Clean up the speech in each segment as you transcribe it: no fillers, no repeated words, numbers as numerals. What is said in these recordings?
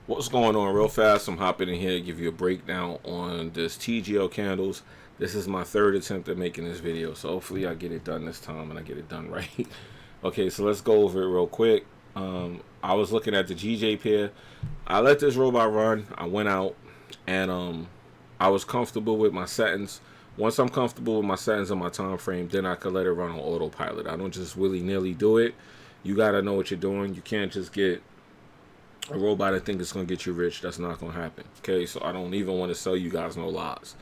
What's going on real fast? I'm hopping in here to give you a breakdown on this TGL candles. This is my third attempt at making this video, so hopefully I get it done this time and I get it done right. Okay, so let's go over it real quick. I was looking at the GJ pair. I let this robot run. I went out and I was comfortable with my settings. Once I'm comfortable with my settings and my time frame, then I could let it run on autopilot. I don't just willy-nilly do it. You gotta know what you're doing. You can't just get a robot that think it's gonna get you rich. That's not gonna happen. Okay, so I don't even want to sell you guys no lies.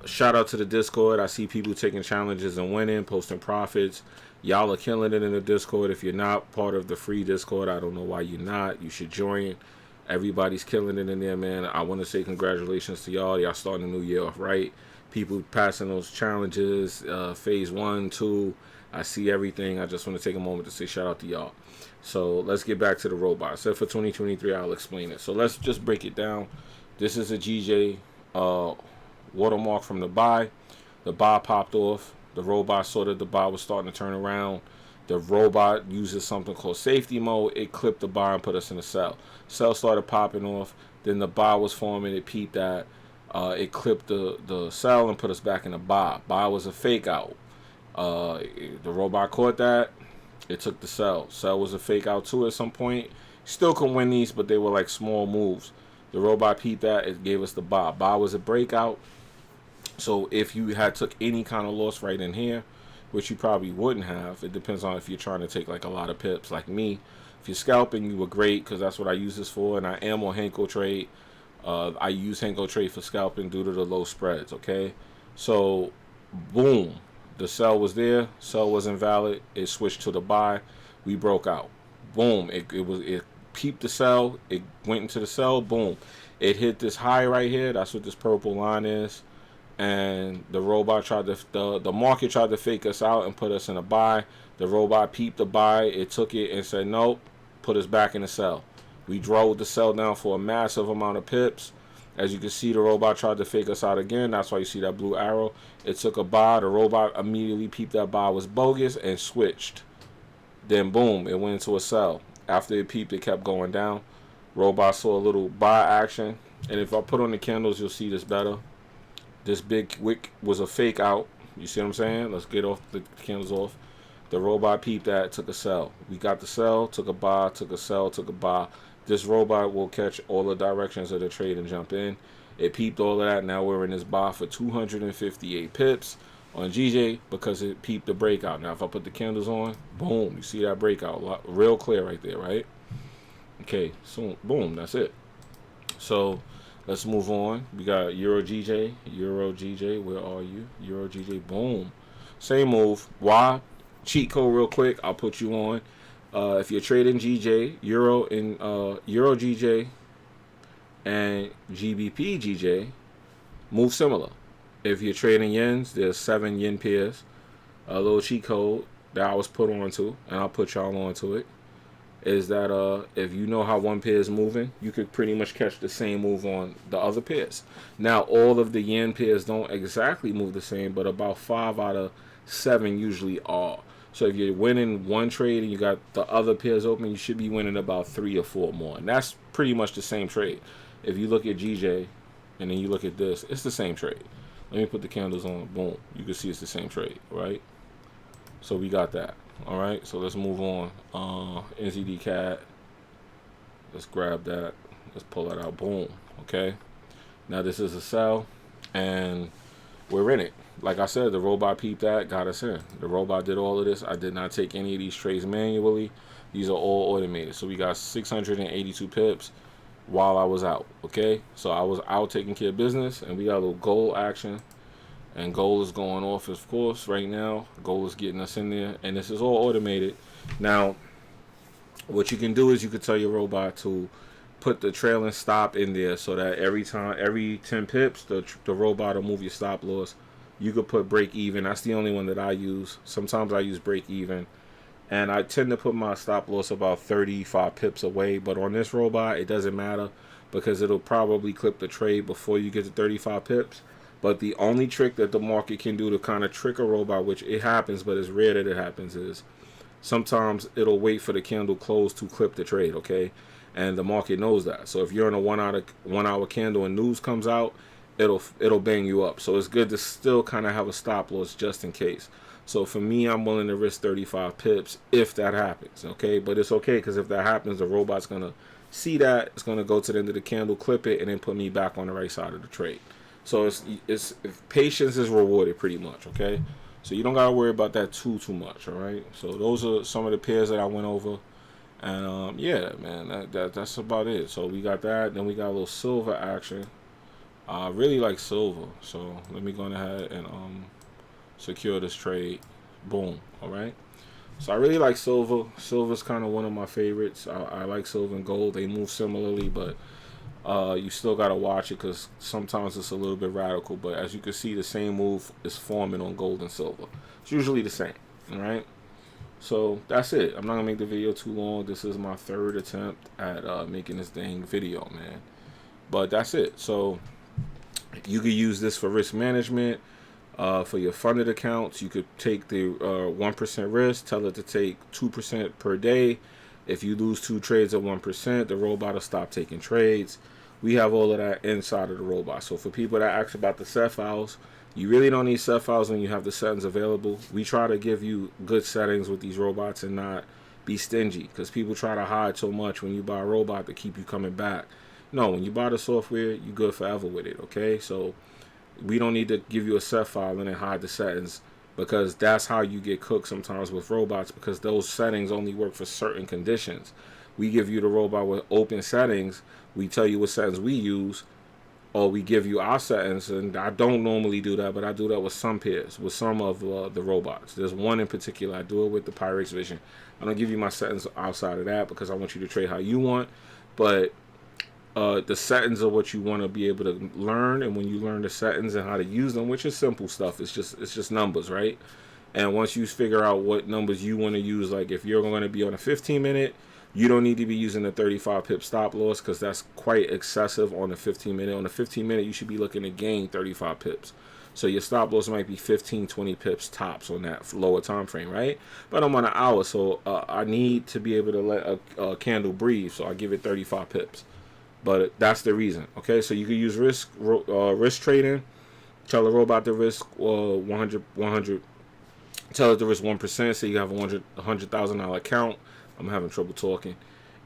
Shout out to the Discord. I see people taking challenges and winning, posting profits. Y'all are killing it in the Discord. If you're not part of the free Discord, I don't know why you're not. You should join. Everybody's killing it in there, man. I want to say congratulations to y'all. Y'all starting the new year off right. People passing those challenges, phase 1, 2. I see everything. I just want to take a moment to say shout out to y'all. So let's get back to the robot. So for 2023, I'll explain it. So let's just break it down. This is a GJ watermark from the buy. The buy popped off. The robot saw that the buy was starting to turn around. The robot uses something called safety mode. It clipped the buy and put us in a sell. Sell started popping off. Then the buy was forming. It peeped that. It clipped the sell and put us back in the buy. Buy was a fake out. The robot caught that. It took the sell. Sell was a fake out too at some point. Still can win these, but they were like small moves. The robot peeped that. It gave us the buy. Buy was a breakout. So if you had took any kind of loss right in here, which you probably wouldn't have, it depends on if you're trying to take like a lot of pips like me. If you're scalping, you were great because that's what I use this for, and I am on Henko Trade. I use Henko Trade for scalping due to the low spreads. Okay, so boom. The sell was there. Sell was invalid. It switched to the buy. We broke out. Boom. It peeped the sell. It went into the sell. Boom. It hit this high right here. That's what this purple line is. And the robot tried to the market tried to fake us out and put us in a buy. The robot peeped the buy. It took it and said nope. Put us back in the sell. We drove the sell down for a massive amount of pips. As you can see, the robot tried to fake us out again. That's why you see that blue arrow. It took a buy. The robot immediately peeped that buy was bogus and switched. Then boom, it went into a sell. After it peeped, it kept going down. Robot saw a little buy action. And if I put on the candles, you'll see this better. This big wick was a fake out. You see what I'm saying? Let's get off the candles off. The robot peeped that, took a sell. We got the sell, took a buy, took a sell, took a buy. This robot will catch all the directions of the trade and jump in. It peeped all of that. Now we're in this buy for 258 pips on GJ because it peeped the breakout. Now if I put the candles on, boom, you see that breakout. Real clear right there, right? Okay, so boom, that's it. So let's move on. We got Euro GJ. Euro GJ, where are you? Euro GJ, boom. Same move. Why? Cheat code real quick. I'll put you on. If you're trading GJ, Euro GJ, and GBP GJ, move similar. If you're trading yens, there's 7 yen pairs. A little cheat code that I was put onto, and I'll put y'all onto it, is that if you know how one pair is moving, you could pretty much catch the same move on the other pairs. Now, all of the yen pairs don't exactly move the same, but about 5 out of 7 usually are. So if you're winning one trade and you got the other pairs open, you should be winning about 3 or 4 more. And that's pretty much the same trade. If you look at GJ and then you look at this, it's the same trade. Let me put the candles on. Boom. You can see it's the same trade, right? So we got that. All right. So let's move on. NZD CAD. Let's grab that. Let's pull that out. Boom. Okay. Now this is a sell. And we're in it. Like I said, the robot peeped that, got us in. The robot did all of this. I did not take any of these trades manually. These are all automated. So we got 682 pips while I was out. Okay, so I was out taking care of business, and we got a little gold action. And gold is going off, of course, right now. Gold is getting us in there, and this is all automated. Now, what you can do is you could tell your robot to put the trailing stop in there so that every 10 pips, the robot will move your stop loss. You could put break even. That's the only one that I use. Sometimes I use break even. And I tend to put my stop loss about 35 pips away. But on this robot, it doesn't matter because it'll probably clip the trade before you get to 35 pips. But the only trick that the market can do to kind of trick a robot, which it happens, but it's rare that it happens, is sometimes it'll wait for the candle close to clip the trade, okay? and the market knows that. So if you're in a 1 hour candle and news comes out, it'll bang you up. So it's good to still kind of have a stop loss just in case. So for me, I'm willing to risk 35 pips if that happens, okay? But it's okay, because if that happens, the robot's going to see that. It's going to go to the end of the candle, clip it, and then put me back on the right side of the trade. So it's patience is rewarded pretty much, okay? So you don't got to worry about that too much, all right? So those are some of the pairs that I went over. And yeah, man, that's about it. So we got that. Then we got a little silver action. I really like silver. So let me go ahead and secure this trade. Boom. All right. So I really like silver. Silver's kind of one of my favorites. I like silver and gold. They move similarly, but you still got to watch it, because sometimes it's a little bit radical. But as you can see, the same move is forming on gold and silver. It's usually the same. All right. So that's it. I'm not going to make the video too long. This is my third attempt at making this dang video, man. But that's it. So you could use this for risk management. For your funded accounts, you could take the 1% risk, tell it to take 2% per day. If you lose 2 trades at 1%, the robot will stop taking trades. We have all of that inside of the robot. So for people that ask about the set files, you really don't need set files when you have the settings available. We try to give you good settings with these robots and not be stingy, because people try to hide so much when you buy a robot to keep you coming back. No, when you buy the software, you're good forever with it, okay? So we don't need to give you a set file and then hide the settings, because that's how you get cooked sometimes with robots, because those settings only work for certain conditions. We give you the robot with open settings. We tell you what settings we use, or we give you our settings. And I don't normally do that, but I do that with some pairs, with some of the robots. There's one in particular I do it with, the Pyrex Vision. I don't give you my settings outside of that, because I want you to trade how you want. But the settings are what you want to be able to learn, and when you learn the settings and how to use them, which is simple stuff, it's just numbers, right? And once you figure out what numbers you want to use, like if you're going to be on a 15-minute, you don't need to be using the 35 pip stop loss, because that's quite excessive on the 15-minute. On the 15-minute, you should be looking to gain 35 pips. So your stop loss might be 15, 20 pips tops on that lower time frame, right? But I'm on an hour, so I need to be able to let a candle breathe, so I give it 35 pips. But that's the reason, okay? So you can use risk trading. Tell the robot to risk 100. Tell it to risk 1%. So you have a $100,000 account. I'm having trouble talking.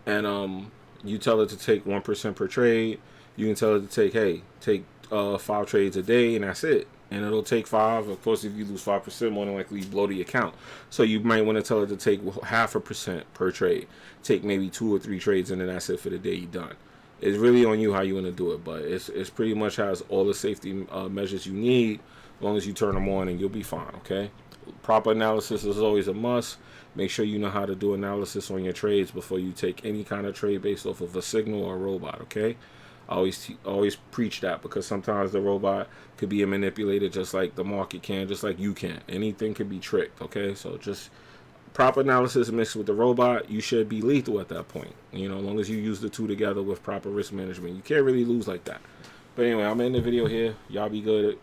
And you tell it to take 1% per trade. You can tell it to take 5 trades a day, and that's it. And it'll take 5. Of course, if you lose 5%, more than likely you blow the account. So you might want to tell it to take 0.5% per trade. Take maybe 2 or 3 trades, and then that's it for the day. You're done. It's really on you how you want to do it, but it's pretty much has all the safety measures you need, as long as you turn them on, and you'll be fine, okay? Proper analysis is always a must. Make sure you know how to do analysis on your trades before you take any kind of trade based off of a signal or a robot, okay? I always preach that, because sometimes the robot could be manipulated just like the market can, just like you can. Anything could be tricked, okay? So just proper analysis mixed with the robot, you should be lethal at that point. You know, as long as you use the two together with proper risk management, you can't really lose like that. But anyway, I'm in the video here. Y'all be good.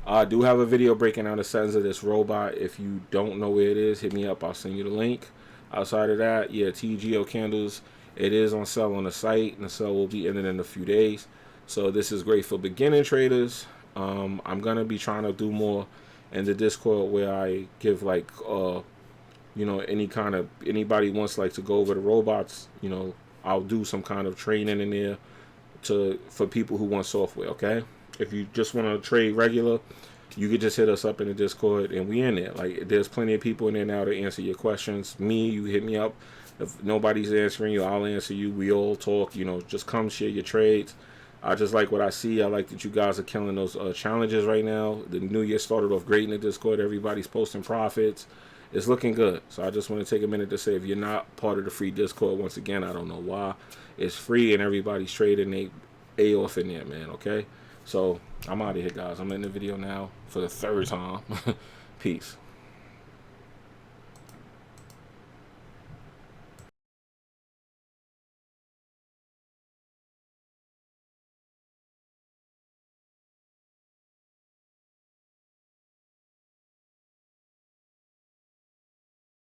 I do have a video breaking down the settings of this robot. If you don't know where it is, hit me up. I'll send you the link. Outside of that, yeah, TGO candles, it is on sale on the site, and the sale will be ending in a few days. So this is great for beginning traders. I'm gonna be trying to do more in the Discord, where I give like you know, anybody wants like to go over the robots, you know, I'll do some kind of training in there for people who want software, okay? If you just want to trade regular, you could just hit us up in the Discord, and we in there. Like, there's plenty of people in there now to answer your questions. Me, you hit me up. If nobody's answering you, I'll answer you. We all talk, you know, just come share your trades. I just like what I see. I like that you guys are killing those challenges right now. The new year started off great in the Discord. Everybody's posting profits. It's looking good. So I just want to take a minute to say, if you're not part of the free Discord, once again, I don't know why. It's free, and everybody's trading they off in there, man, okay? So I'm out of here, guys. I'm in the video now for the 3rd time. Peace.